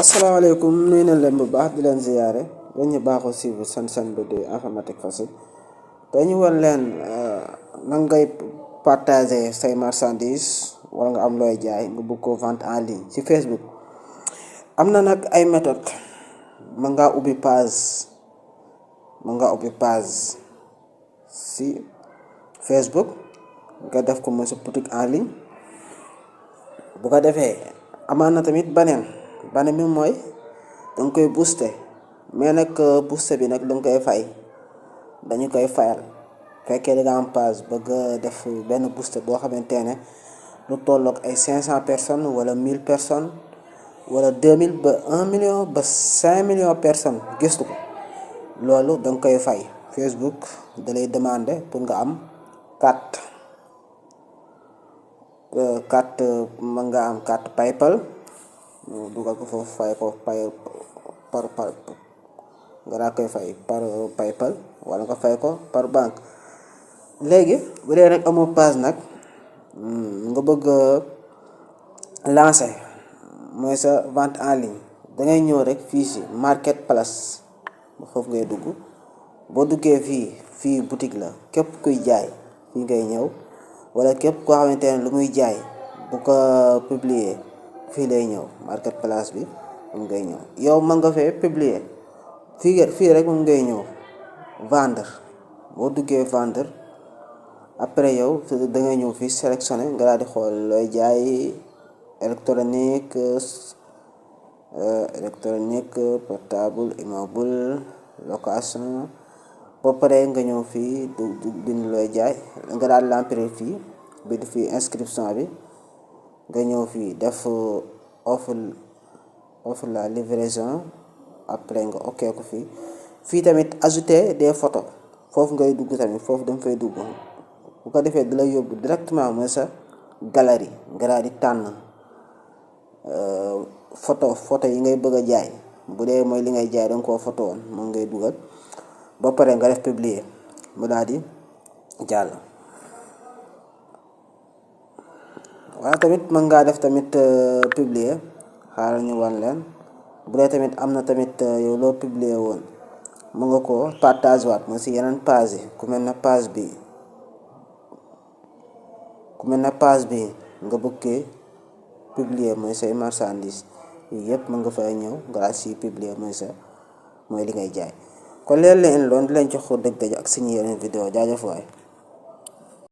asalaamaaleykum nuyu na leen bu baax di leen ziyaare yéen ñu baaxoo suivre seen chaîne bi di informatique facile tey ñu wan leen nan ngay partager say marchandises wala nga am looy jaay nga bëgg ko vente en ligne ci Facebook. am na nag ay méthode mën ngaa ubbi page si Facebook nga def ko mooy sa boutique en ligne. bu ko defee amaan na tamit beneen bi mooy danga koy booster mais nag booster bi nag danga koy fay, dañu koy fayal. fekkee da nga am page bëgg a def benn booster boo xamante ne lu tolloog ay 500 personnes wala 1000 personnes wala 2000 ba 1 million ba 5 millions personnes gistu ko, loolu danga koy fay. Facebook da lay demander pour nga am carte mën nga am carte PayPal dugal ko foofu fay ko par nga daa koy fay par PayPal wala nga fay ko par banque. léegi bu dee nag amoo page nag nga bëgg lancer mooy sa vente en ligne, dangay ñëw rek fii si marketplace foofu ngay dugg. boo duggee fii boutique la, képp kuy jaay fii ngay ñëw, wala képp koo xamante ne lu muy jaay bu ko publier fii lay ñëw marketplace bi moom ngay ñëw. yow mën nga fee publier fii rek moom ngay ñëw vendre. boo duggee vendre après yow da ngay ñëw fii sélectionner nga daal di xool looy jaay électronique portable immeuble location. boo paree nga ñëw fii du bind looy jaay nga daal remplir fii bind fii inscription bi nga ñëw fii def offre la livraison après nga ok ko fii tamit ajouter des photos foofu ngay dugg tamit, foofu danga fay dugg. bu ko defee da lay yóbbu directement mooy sa galerie nga daal di tànn photo yi ngay bëgg a jaay. bu dee mooy li ngay jaay danga koo photo woon moom ngay dugal ba pare nga def publier mu daal di jàll. wala tamit mën ngaa def tamit publier, xaaral ñu wan leen. bu dee tamit am na tamit yow loo publier woon mën nga ko partage waat mooy si yeneen page yi ku mel ne page bi nga bëggee publier mooy say marchandise yii yëpp mën nga fay ñëw nga si publier mooy li ngay jaay. kon leen loon di leen jox dëgg daje ak suñu yeneen vidéo jaajëf waay.